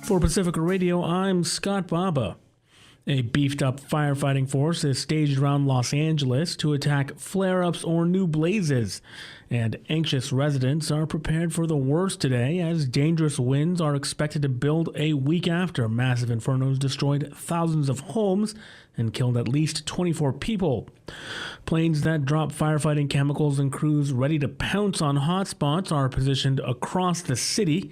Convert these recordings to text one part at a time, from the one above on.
For Pacifica Radio, I'm Scott Baba. A beefed-up firefighting force is staged around Los Angeles to attack flare-ups or new blazes, and anxious residents are prepared for the worst today as dangerous winds are expected to build a week after massive infernos destroyed thousands of homes and killed at least 24 people. Planes that drop firefighting chemicals and crews ready to pounce on hotspots are positioned across the city.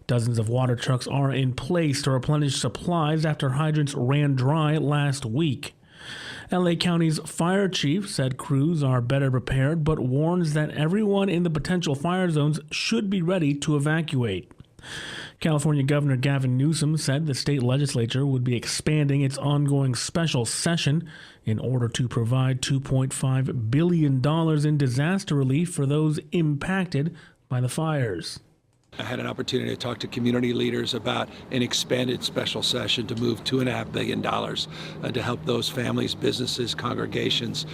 Dozens of water trucks are in place to replenish supplies after hydrants ran dry last week. LA County's fire chief said crews are better prepared, but warns that everyone in the potential fire zones should be ready to evacuate. California Governor Gavin Newsom said the state legislature would be expanding its ongoing special session in order to provide $2.5 billion in disaster relief for those impacted by the fires. I had an opportunity to talk to community leaders about an expanded special session to move $2.5 billion to help those families, businesses, congregations,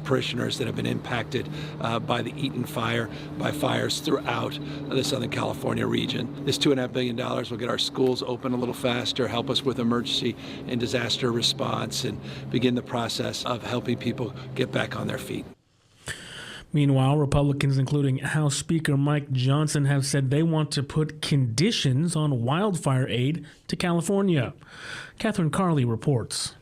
parishioners that have been impacted by the Eaton fire, by fires throughout the Southern California region. This $2.5 billion will get our schools open a little faster, help us with emergency and disaster response, and begin the process of helping people get back on their feet. Meanwhile, Republicans, including House Speaker Mike Johnson, have said they want to put conditions on wildfire aid to California. Catherine Carley reports.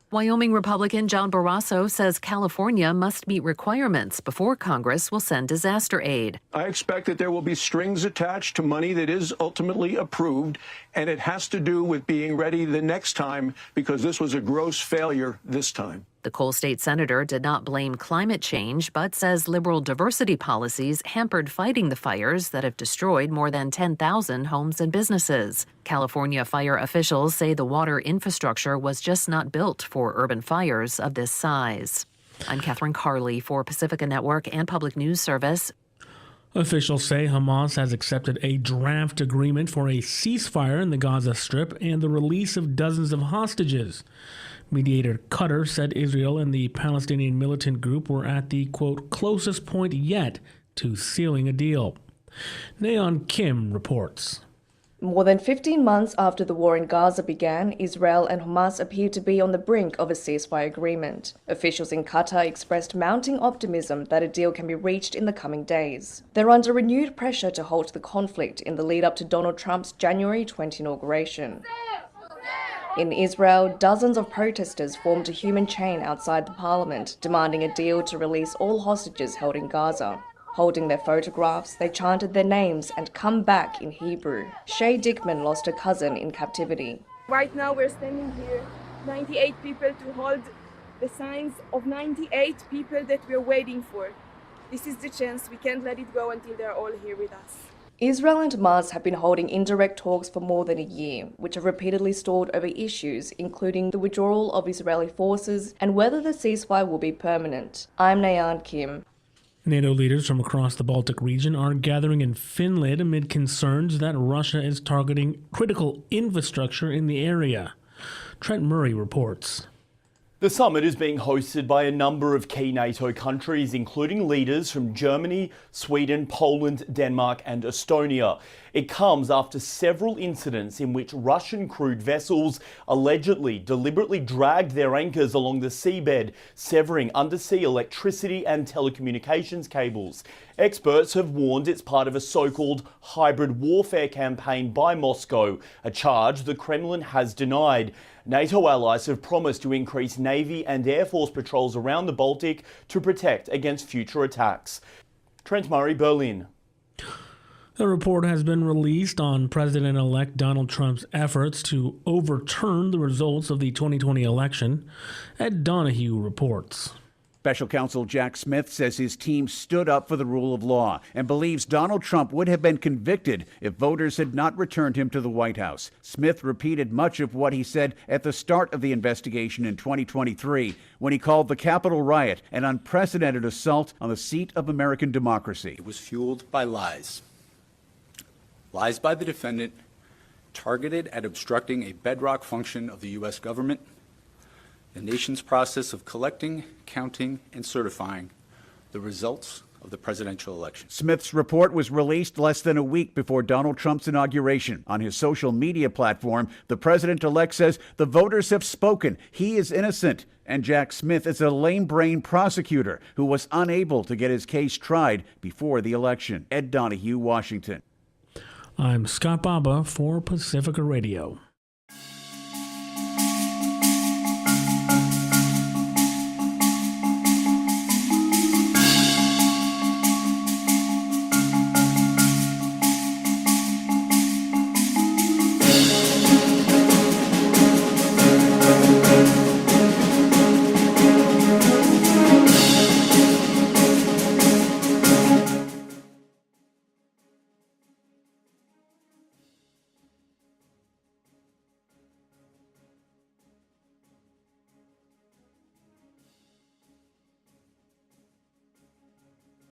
Wyoming Republican John Barrasso says California must meet requirements before Congress will send disaster aid. I expect that there will be strings attached to money that is ultimately approved, and it has to do with being ready the next time because this was a gross failure this time. The Coal State senator did not blame climate change, but says liberal diversity policies hampered fighting the fires that have destroyed more than 10,000 homes and businesses. California fire officials say the water infrastructure was just not built for urban fires of this size. I'm Catherine Carley for Pacifica Network and Public News Service. Officials say Hamas has accepted a draft agreement for a ceasefire in the Gaza Strip and the release of dozens of hostages. Mediator Qatar said Israel and the Palestinian militant group were at the, quote, closest point yet to sealing a deal. Nayeon Kim reports. More than 15 months after the war in Gaza began, Israel and Hamas appear to be on the brink of a ceasefire agreement. Officials in Qatar expressed mounting optimism that a deal can be reached in the coming days. They're under renewed pressure to halt the conflict in the lead-up to Donald Trump's January 20 inauguration. In Israel, dozens of protesters formed a human chain outside the parliament, demanding a deal to release all hostages held in Gaza. Holding their photographs, they chanted their names and "come back" in Hebrew. Shay Dickman lost a cousin in captivity. Right now we're standing here, 98 people, to hold the signs of 98 people that we're waiting for. This is the chance. We can't let it go until they're all here with us. Israel and Hamas have been holding indirect talks for more than a year, which have repeatedly stalled over issues including the withdrawal of Israeli forces and whether the ceasefire will be permanent. I'm Nayeon Kim. NATO leaders from across the Baltic region are gathering in Finland amid concerns that Russia is targeting critical infrastructure in the area. Trent Murray reports. The summit is being hosted by a number of key NATO countries, including leaders from Germany, Sweden, Poland, Denmark and Estonia. It comes after several incidents in which Russian crewed vessels allegedly deliberately dragged their anchors along the seabed, severing undersea electricity and telecommunications cables. Experts have warned it's part of a so-called hybrid warfare campaign by Moscow, a charge the Kremlin has denied. NATO allies have promised to increase Navy and Air Force patrols around the Baltic to protect against future attacks. Trent Murray, Berlin. A report has been released on President-elect Donald Trump's efforts to overturn the results of the 2020 election. Ed Donahue reports. Special counsel Jack Smith says his team stood up for the rule of law and believes Donald Trump would have been convicted if voters had not returned him to the White House. Smith repeated much of what he said at the start of the investigation in 2023 when he called the Capitol riot an unprecedented assault on the seat of American democracy. It was fueled by lies. Lies by the defendant targeted at obstructing a bedrock function of the U.S. government, the nation's process of collecting, counting, and certifying the results of the presidential election. Smith's report was released less than a week before Donald Trump's inauguration. On his social media platform, the president-elect says the voters have spoken. He is innocent. And Jack Smith is a lame-brained prosecutor who was unable to get his case tried before the election. Ed Donahue, Washington. I'm Scott Baba for Pacifica Radio.